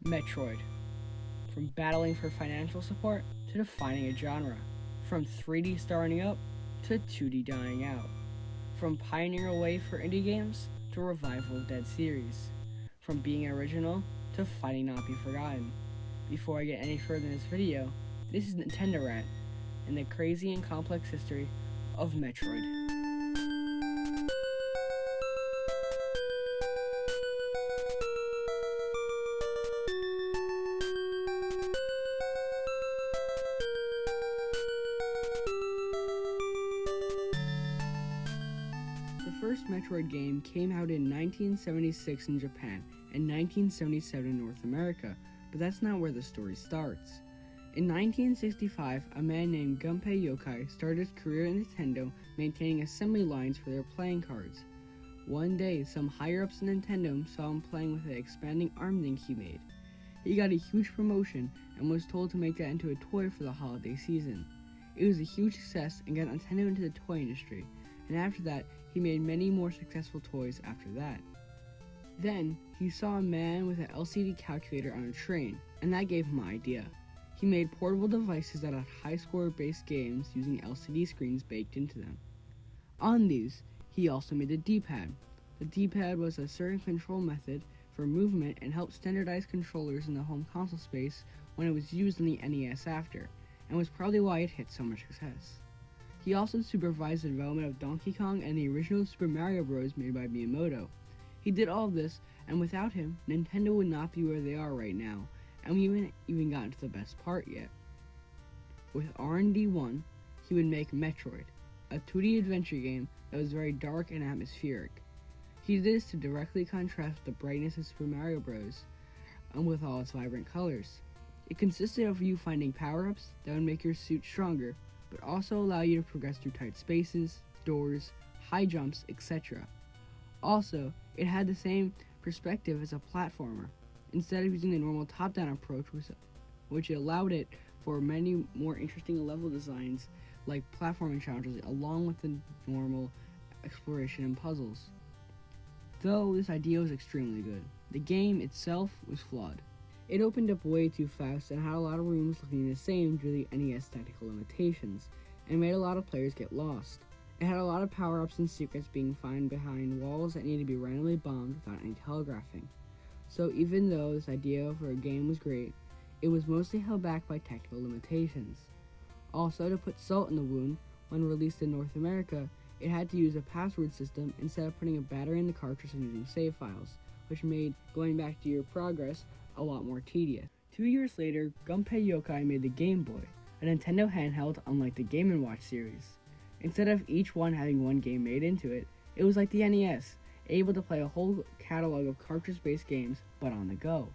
Metroid. From battling for financial support to defining a genre. From 3D starting up to 2D dying out. From pioneering a way for indie games to revival of dead series. From being original to fighting not be forgotten. Before I get any further in this video, this is NintendoRant and the crazy and complex history of Metroid. The first Metroid game came out in 1976 in Japan and 1977 in North America, but that's not where the story starts. In 1965, a man named Gunpei Yokoi started his career at Nintendo maintaining assembly lines for their playing cards. One day, some higher-ups in Nintendo saw him playing with an expanding arm link he made. He got a huge promotion and was told to make that into a toy for the holiday season. It was a huge success and got Nintendo into the toy industry, and after that, he made many more successful toys after that. Then, he saw a man with an LCD calculator on a train, and that gave him an idea. He made portable devices that had high-score-based games using LCD screens baked into them. On these, he also made the D-pad. The D-pad was a certain control method for movement and helped standardize controllers in the home console space when it was used in the NES after, and was probably why it hit so much success. He also supervised the development of Donkey Kong and the original Super Mario Bros. Made by Miyamoto. He did all of this, and without him, Nintendo would not be where they are right now, and we haven't even gotten to the best part yet. With R&D 1, he would make Metroid, a 2D adventure game that was very dark and atmospheric. He did this to directly contrast the brightness of Super Mario Bros. And with all its vibrant colors. It consisted of you finding power-ups that would make your suit stronger, but also allow you to progress through tight spaces, doors, high jumps, etc. Also, it had the same perspective as a platformer, instead of using the normal top-down approach, which allowed it for many more interesting level designs like platforming challenges along with the normal exploration and puzzles. Though this idea was extremely good, the game itself was flawed. It opened up way too fast and had a lot of rooms looking the same due to the NES technical limitations, and made a lot of players get lost. It had a lot of power-ups and secrets being found behind walls that needed to be randomly bombed without any telegraphing. So even though this idea for a game was great, it was mostly held back by technical limitations. Also, to put salt in the wound, when released in North America, it had to use a password system instead of putting a battery in the cartridge and using save files, which made going back to your progress a lot more tedious. 2 years later, Gunpei Yokoi made the Game Boy, a Nintendo handheld unlike the Game & Watch series. Instead of each one having one game made into it, it was like the NES, able to play a whole catalog of cartridge-based games, but on the go.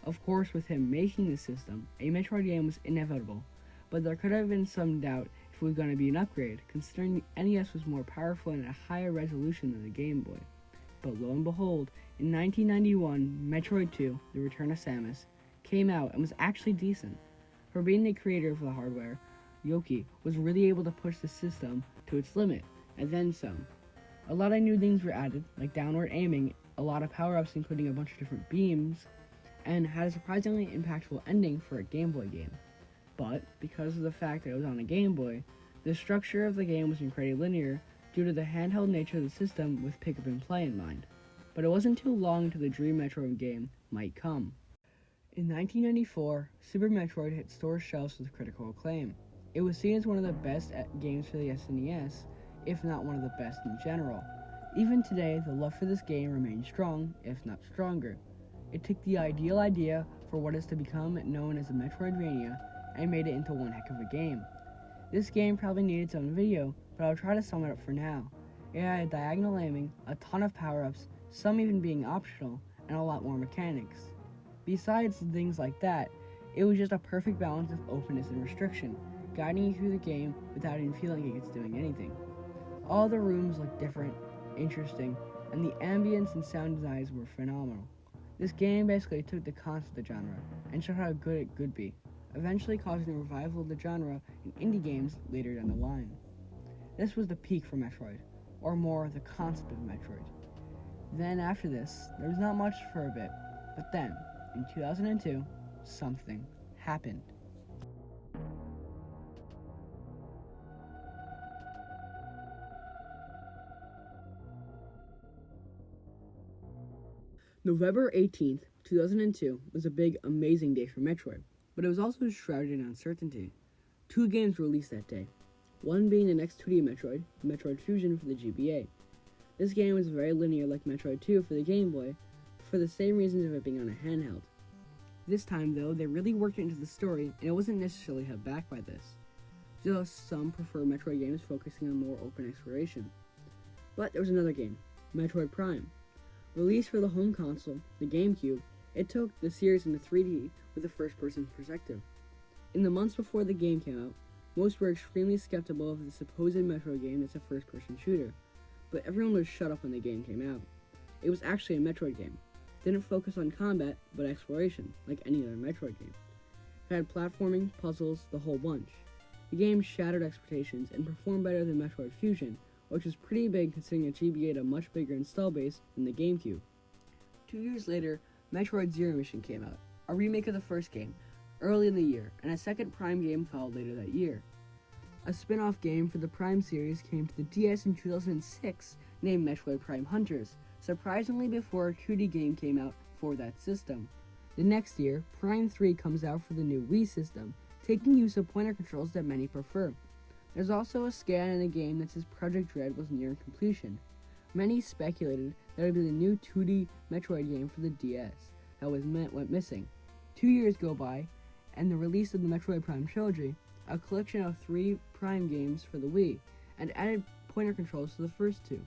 Of course, with him making the system, a Metroid game was inevitable, but there could have been some doubt if it was going to be an upgrade, considering the NES was more powerful and at a higher resolution than the Game Boy. But lo and behold, in 1991, Metroid 2, The Return of Samus, came out and was actually decent. For being the creator of the hardware, Yoki was really able to push the system to its limit, and then some. A lot of new things were added, like downward aiming, a lot of power-ups including a bunch of different beams, and had a surprisingly impactful ending for a Game Boy game. But, because of the fact that it was on a Game Boy, the structure of the game was incredibly linear due to the handheld nature of the system with pick up and play in mind. But it wasn't too long until the dream Metroid game might come. In 1994, Super Metroid hit store shelves with critical acclaim. It was seen as one of the best games for the SNES, if not one of the best in general. Even today, the love for this game remains strong, if not stronger. It took the ideal idea for what is to become known as a Metroidvania and made it into one heck of a game. This game probably needed its own video, but I'll try to sum it up for now. It had diagonal aiming, a ton of power-ups, some even being optional, and a lot more mechanics. Besides things like that, it was just a perfect balance of openness and restriction, guiding you through the game without even feeling like it's doing anything. All the rooms looked different, interesting, and the ambience and sound designs were phenomenal. This game basically took the concept of the genre and showed how good it could be, eventually causing the revival of the genre in indie games later down the line. This was the peak for Metroid, or more the concept of Metroid. Then after this, there was not much for a bit, but then, In 2002, something happened. November 18th, 2002 was a big, amazing day for Metroid, but it was also shrouded in uncertainty. Two games were released that day, one being the next 2D Metroid, Metroid Fusion for the GBA. This game was very linear like Metroid 2 for the Game Boy, for the same reasons of it being on a handheld. This time, though, they really worked into the story, and it wasn't necessarily held back by this. Just some prefer Metroid games focusing on more open exploration. But there was another game, Metroid Prime. Released for the home console, the GameCube, it took the series into 3D with a first-person perspective. In the months before the game came out, most were extremely skeptical of the supposed Metroid game that's a first-person shooter, but everyone was shut up when the game came out. It was actually a Metroid game. Didn't focus on combat, but exploration, like any other Metroid game. It had platforming, puzzles, the whole bunch. The game shattered expectations and performed better than Metroid Fusion, which was pretty big considering that GBA had a much bigger install base than the GameCube. 2 years later, Metroid Zero Mission came out, a remake of the first game, early in the year, and a second Prime game followed later that year. A spin-off game for the Prime series came to the DS in 2006 named Metroid Prime Hunters, surprisingly before a 2D game came out for that system. The next year, Prime 3 comes out for the new Wii system, taking use of pointer controls that many prefer. There's also a scan in the game that says Project Dread was near completion. Many speculated that it would be the new 2D Metroid game for the DS that went missing. 2 years go by, and the release of the Metroid Prime trilogy, a collection of 3 Prime games for the Wii, and added pointer controls to the first 2.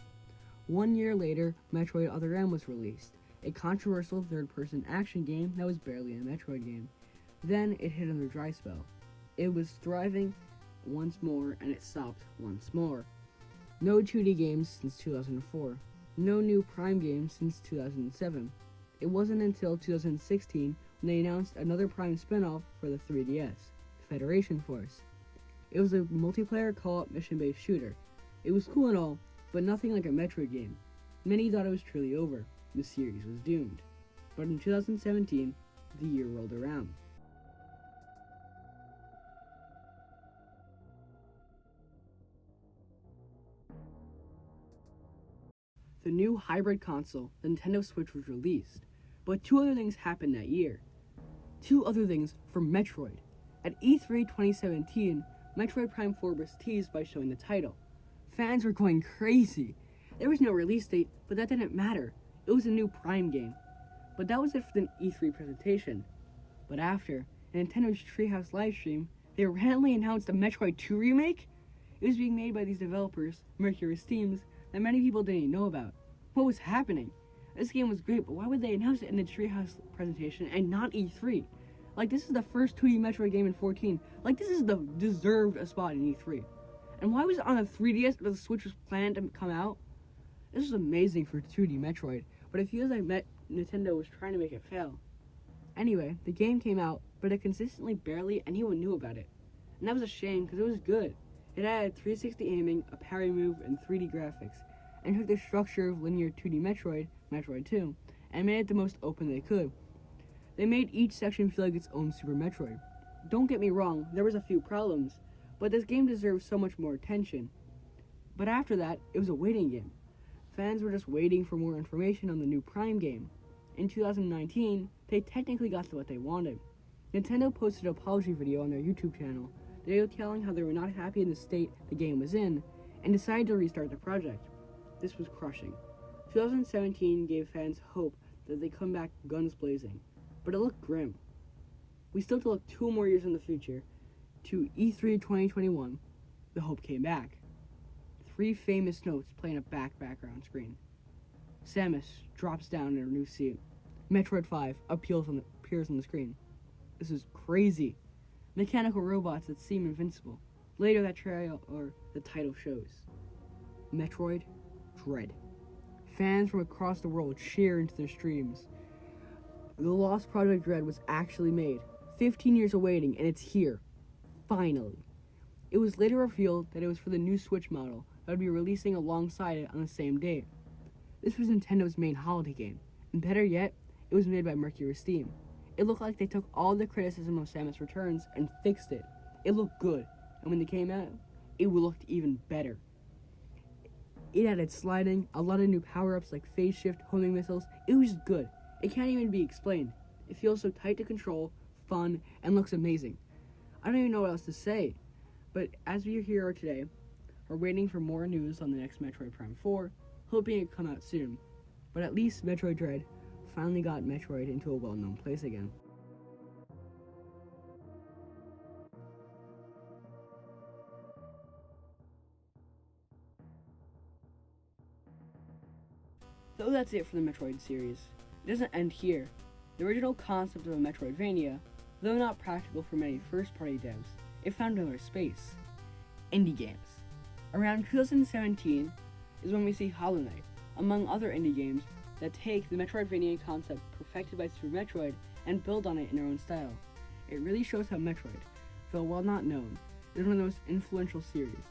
1 year later, Metroid Other M was released, a controversial third-person action game that was barely a Metroid game. Then it hit another dry spell. It was thriving once more, and it stopped once more. No 2D games since 2004. No new Prime games since 2007. It wasn't until 2016 when they announced another Prime spin-off for the 3DS, Federation Force. It was a multiplayer co-op mission-based shooter. It was cool and all, but nothing like a Metroid game. Many thought it was truly over. The series was doomed. But in 2017, the year rolled around. The new hybrid console, the Nintendo Switch, was released, but 2 other things happened that year. 2 other things for Metroid. At E3 2017, Metroid Prime 4 was teased by showing the title. Fans were going crazy. There was no release date, but that didn't matter. It was a new Prime game. But that was it for the E3 presentation. But after Nintendo's Treehouse livestream, they randomly announced a Metroid 2 remake? It was being made by these developers, Mercury Steams, that many people didn't know about. What was happening? This game was great, but why would they announce it in the Treehouse presentation and not E3? Like, this is the first 2D Metroid game in 14. Like, this is the deserved a spot in E3. And why was it on a 3DS but the Switch was planned to come out? This was amazing for 2D Metroid, but it feels like Nintendo was trying to make it fail. Anyway, the game came out, but it consistently barely anyone knew about it. And that was a shame because it was good. It had 360 aiming, a parry move, and 3D graphics, and took the structure of linear 2D Metroid, Metroid 2, and made it the most open they could. They made each section feel like its own Super Metroid. Don't get me wrong, there was a few problems, but this game deserves so much more attention. But after that, it was a waiting game. Fans were just waiting for more information on the new Prime game. In 2019, they technically got to what they wanted. Nintendo posted an apology video on their YouTube channel, detailing how they were not happy in the state the game was in, and decided to restart the project. This was crushing. 2017 gave fans hope that they come back guns blazing, but it looked grim. We still have to look 2 more years in the future, to E3 2021. The hope came back. 3 famous notes play in a background screen. Samus drops down in her new suit. Metroid 5 appears on the screen. This is crazy. Mechanical robots that seem invincible. Later that the title shows. Metroid Dread. Fans from across the world cheer into their streams. The lost Project Dread was actually made. 15 years of waiting, and it's here. Finally. It was later revealed that it was for the new Switch model that would be releasing alongside it on the same date. This was Nintendo's main holiday game, and better yet, it was made by Mercury Steam. It looked like they took all the criticism of Samus Returns and fixed it. It looked good, and when they came out, it looked even better. It added sliding, a lot of new power-ups like phase shift, homing missiles. It was good. It can't even be explained. It feels so tight to control, fun, and looks amazing. I don't even know what else to say, but as we are here today, we're waiting for more news on the next Metroid Prime 4, hoping it come out soon. But at least Metroid Dread finally got Metroid into a well-known place again. Though that's it for the Metroid series, it doesn't end here. The original concept of a Metroidvania, though not practical for many first-party devs, it found another space: indie games. Around 2017 is when we see Hollow Knight, among other indie games that take the Metroidvania concept perfected by Super Metroid and build on it in their own style. It really shows how Metroid, though well not known, is one of the most influential series,